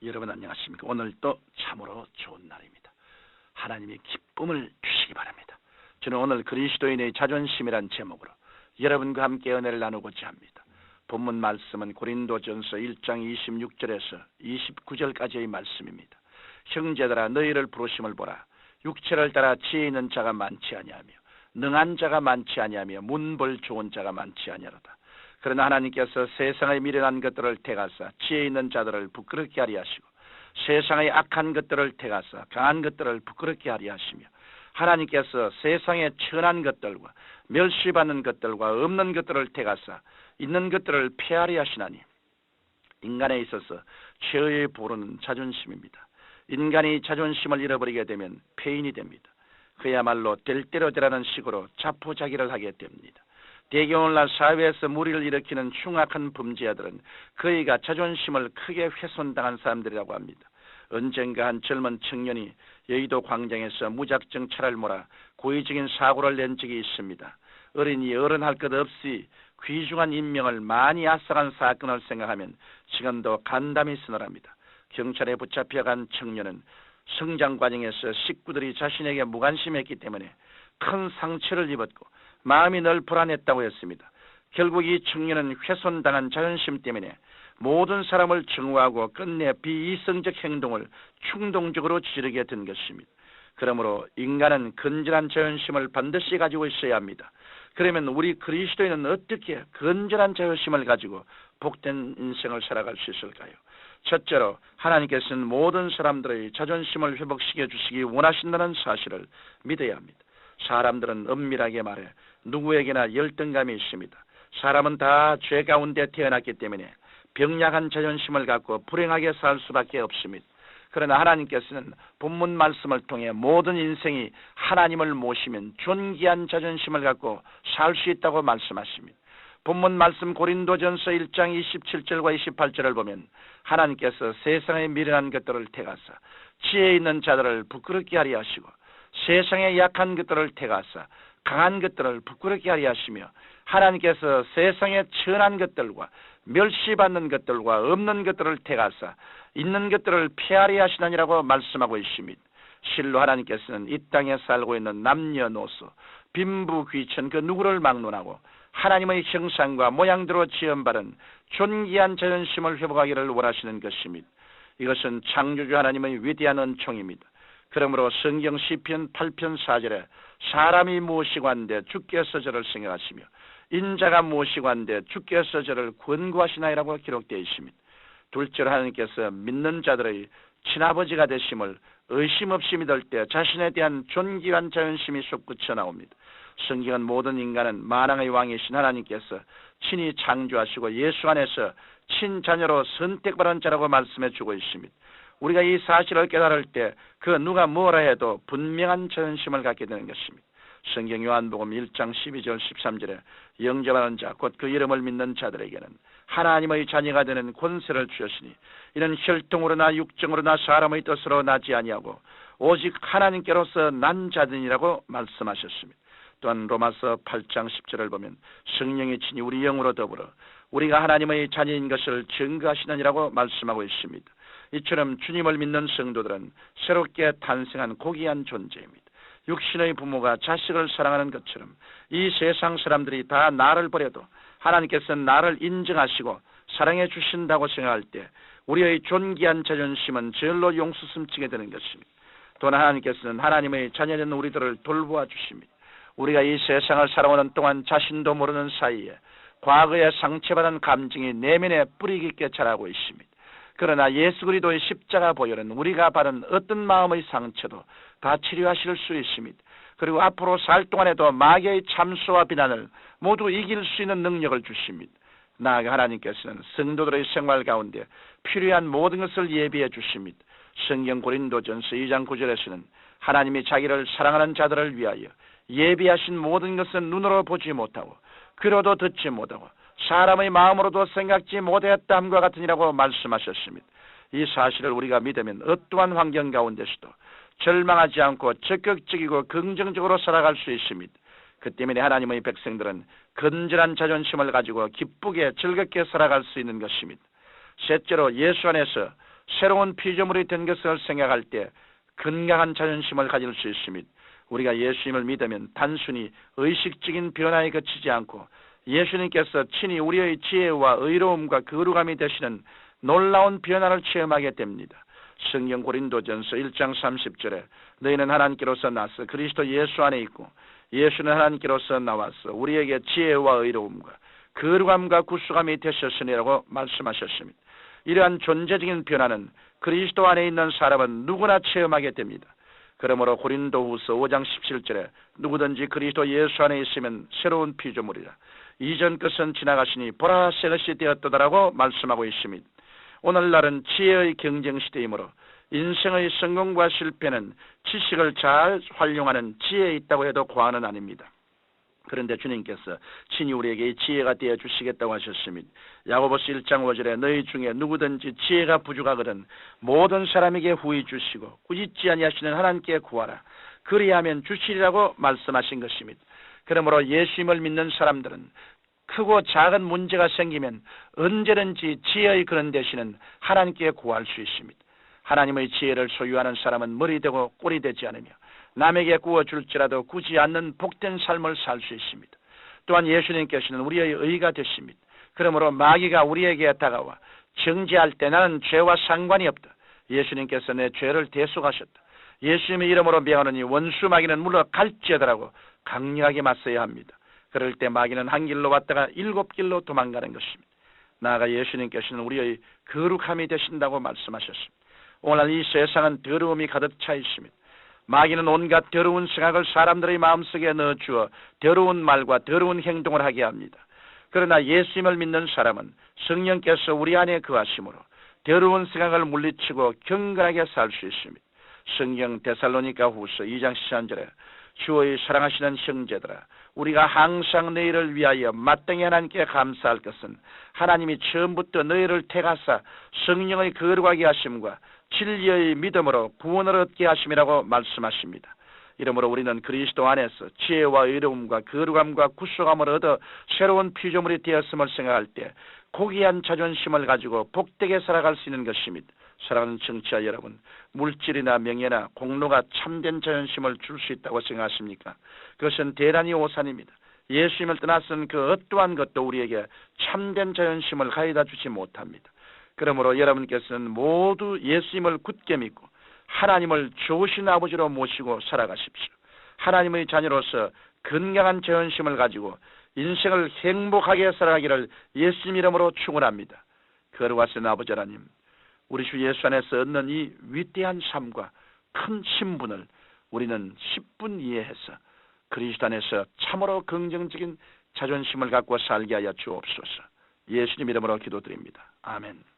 여러분 안녕하십니까? 오늘도 참으로 좋은 날입니다. 하나님이 기쁨을 주시기 바랍니다. 저는 오늘 그리스도인의 자존심이란 제목으로 여러분과 함께 은혜를 나누고자 합니다. 본문 말씀은 고린도전서 1장 26절에서 29절까지의 말씀입니다. 형제들아, 너희를 부르심을 보라. 육체를 따라 지혜 있는 자가 많지 아니하며 능한 자가 많지 아니하며 문벌 좋은 자가 많지 아니하로다. 그러나 하나님께서 세상의 미련한 것들을 택하사 지혜 있는 자들을 부끄럽게 하리 하시고 세상의 악한 것들을 택하사 강한 것들을 부끄럽게 하리 하시며 하나님께서 세상의 천한 것들과 멸시받는 것들과 없는 것들을 택하사 있는 것들을 폐하리 하시나니 인간에 있어서 최후의 보루는 자존심입니다. 인간이 자존심을 잃어버리게 되면 폐인이 됩니다. 그야말로 될 대로 되라는 식으로 자포자기를 하게 됩니다. 대개 오늘날 사회에서 무리를 일으키는 흉악한 범죄자들은 그이가 자존심을 크게 훼손당한 사람들이라고 합니다. 언젠가 한 젊은 청년이 여의도 광장에서 무작정 차를 몰아 고의적인 사고를 낸 적이 있습니다. 어린이 어른할 것 없이 귀중한 인명을 많이 앗아간 사건을 생각하면 지금도 간담이 서늘합니다. 경찰에 붙잡혀간 청년은 성장 과정에서 식구들이 자신에게 무관심했기 때문에 큰 상처를 입었고 마음이 늘 불안했다고 했습니다. 결국 이 청년은 훼손당한 자존심 때문에 모든 사람을 증오하고 끝내 비이성적 행동을 충동적으로 저지르게 된 것입니다. 그러므로 인간은 건전한 자존심을 반드시 가지고 있어야 합니다. 그러면 우리 그리스도인은 어떻게 건전한 자존심을 가지고 복된 인생을 살아갈 수 있을까요? 첫째로 하나님께서는 모든 사람들의 자존심을 회복시켜 주시기 원하신다는 사실을 믿어야 합니다. 사람들은 엄밀하게 말해 누구에게나 열등감이 있습니다. 사람은 다 죄 가운데 태어났기 때문에 병약한 자존심을 갖고 불행하게 살 수밖에 없습니다. 그러나 하나님께서는 본문 말씀을 통해 모든 인생이 하나님을 모시면 존귀한 자존심을 갖고 살 수 있다고 말씀하십니다. 본문 말씀 고린도전서 1장 27절과 28절을 보면 하나님께서 세상의 미련한 것들을 택하사 지혜 있는 자들을 부끄럽게 하리 하시고 세상의 약한 것들을 택하사 강한 것들을 부끄럽게 하리 하시며 하나님께서 세상의 천한 것들과 멸시받는 것들과 없는 것들을 택하사 있는 것들을 폐하리 하시나니라고 말씀하고 있습니다. 실로 하나님께서는 이 땅에 살고 있는 남녀노소 빈부귀천 그 누구를 막론하고 하나님의 형상과 모양대로 지음받은 존귀한 자존심을 회복하기를 원하시는 것입니다. 이것은 창조주 하나님의 위대한 은총입니다. 그러므로 성경 시편 8편 4절에 사람이 무엇이고 한데 주께서 저를 생각하시며 인자가 무엇이고 한데 주께서 저를 권고하시나이라고 기록되어 있습니다. 둘째로 하나님께서 믿는 자들의 친아버지가 되심을 의심 없이 믿을 때 자신에 대한 존귀한 자존심이 솟구쳐 나옵니다. 성경은 모든 인간은 만왕의 왕이신 하나님께서 친히 창조하시고 예수 안에서 친자녀로 선택받은 자라고 말씀해 주고 있습니다. 우리가 이 사실을 깨달을 때 그 누가 뭐라 해도 분명한 자존심을 갖게 되는 것입니다. 성경 요한복음 1장 12절 13절에 영접하는 자 곧 그 이름을 믿는 자들에게는 하나님의 자녀가 되는 권세를 주셨으니 이는 혈통으로나 육정으로나 사람의 뜻으로 나지 아니하고 오직 하나님께로서 난 자들이라고 말씀하셨습니다. 또한 로마서 8장 10절을 보면 성령이 친히 우리 영으로 더불어 우리가 하나님의 자녀인 것을 증거하시느니라고 말씀하고 있습니다. 이처럼 주님을 믿는 성도들은 새롭게 탄생한 고귀한 존재입니다. 육신의 부모가 자식을 사랑하는 것처럼 이 세상 사람들이 다 나를 버려도 하나님께서는 나를 인정하시고 사랑해 주신다고 생각할 때 우리의 존귀한 자존심은 절로 용수숨치게 되는 것입니다. 또한 하나님께서는 하나님의 자녀된 우리들을 돌보아 주십니다. 우리가 이 세상을 살아오는 동안 자신도 모르는 사이에 과거에 상처받은 감정이 내면에 뿌리 깊게 자라고 있습니다. 그러나 예수 그리스도의 십자가 보혈은 우리가 받은 어떤 마음의 상처도 다 치료하실 수 있습니다. 그리고 앞으로 살 동안에도 마귀의 참수와 비난을 모두 이길 수 있는 능력을 주십니다. 나아가 하나님께서는 성도들의 생활 가운데 필요한 모든 것을 예비해 주십니다. 성경 고린도전서 2장 9절에서는 하나님이 자기를 사랑하는 자들을 위하여 예비하신 모든 것은 눈으로 보지 못하고 귀로도 듣지 못하고 사람의 마음으로도 생각지 못했다함과 같으니라고 말씀하셨습니다. 이 사실을 우리가 믿으면 어떠한 환경 가운데서도 절망하지 않고 적극적이고 긍정적으로 살아갈 수 있습니다. 그 때문에 하나님의 백성들은 건전한 자존심을 가지고 기쁘게 즐겁게 살아갈 수 있는 것입니다. 셋째로 예수 안에서 새로운 피조물이 된 것을 생각할 때 건강한 자존심을 가질 수 있습니다. 우리가 예수님을 믿으면 단순히 의식적인 변화에 그치지 않고 예수님께서 친히 우리의 지혜와 의로움과 거룩함이 되시는 놀라운 변화를 체험하게 됩니다. 성경 고린도전서 1장 30절에 너희는 하나님께로서 나서 그리스도 예수 안에 있고 예수는 하나님께로서 나와서 우리에게 지혜와 의로움과 거룩함과 구속함이 되셨으니라고 말씀하셨습니다. 이러한 존재적인 변화는 그리스도 안에 있는 사람은 누구나 체험하게 됩니다. 그러므로 고린도후서 5장 17절에 누구든지 그리스도 예수 안에 있으면 새로운 피조물이라 이전 것은 지나가시니 보라 새 것이 되었도다라고 말씀하고 있습니다. 오늘날은 지혜의 경쟁 시대이므로 인생의 성공과 실패는 지식을 잘 활용하는 지혜에 있다고 해도 과언은 아닙니다. 그런데 주님께서 친히 우리에게 지혜가 되어 주시겠다고 하셨습니다. 야고보서 1장 5절에 너희 중에 누구든지 지혜가 부족하거든 모든 사람에게 후히 주시고 꾸짖지 아니하시는 하나님께 구하라. 그리하면 주시리라고 말씀하신 것입니다. 그러므로 예수님을 믿는 사람들은 크고 작은 문제가 생기면 언제든지 지혜의 그런 대신은 하나님께 구할 수 있습니다. 하나님의 지혜를 소유하는 사람은 머리 되고 꼴이 되지 않으며 남에게 구워줄지라도 꾸지 않는 복된 삶을 살 수 있습니다. 또한 예수님께서는 우리의 의가 되십니다. 그러므로 마귀가 우리에게 다가와 정죄할 때 나는 죄와 상관이 없다. 예수님께서 내 죄를 대속하셨다. 예수님의 이름으로 명하노니 원수 마귀는 물러갈지어다라고 강력하게 맞서야 합니다. 그럴 때 마귀는 한 길로 왔다가 7길로 도망가는 것입니다. 나아가 예수님께서는 우리의 거룩함이 되신다고 말씀하셨습니다. 오늘날 이 세상은 더러움이 가득 차 있습니다. 마귀는 온갖 더러운 생각을 사람들의 마음속에 넣어주어 더러운 말과 더러운 행동을 하게 합니다. 그러나 예수님을 믿는 사람은 성령께서 우리 안에 거하심으로 더러운 생각을 물리치고 경건하게 살 수 있습니다. 성경 데살로니가 후서 2장 13절에 주의 사랑하시는 형제들아 우리가 항상 너희를 위하여 마땅히 하나님께 감사할 것은 하나님이 처음부터 너희를 택하사 성령의 거룩하게 하심과 진리의 믿음으로 구원을 얻게 하심이라고 말씀하십니다. 이러므로 우리는 그리스도 안에서 지혜와 의로움과 거룩함과 구속함을 얻어 새로운 피조물이 되었음을 생각할 때 고귀한 자존심을 가지고 복되게 살아갈 수 있는 것입니다. 사랑하는 청취자 여러분, 물질이나 명예나 공로가 참된 자존심을 줄 수 있다고 생각하십니까? 그것은 대단히 오산입니다. 예수님을 떠나서는 그 어떠한 것도 우리에게 참된 자존심을 가져다 주지 못합니다. 그러므로 여러분께서는 모두 예수님을 굳게 믿고 하나님을 좋으신 아버지로 모시고 살아가십시오. 하나님의 자녀로서 건강한 자존심을 가지고 인생을 행복하게 살아가기를 예수님 이름으로 축원합니다. 거룩하신 아버지 하나님, 우리 주 예수 안에서 얻는 이 위대한 삶과 큰 신분을 우리는 10분 이해해서 그리스도 안에서 참으로 긍정적인 자존심을 갖고 살게 하여 주옵소서. 예수님 이름으로 기도드립니다. 아멘.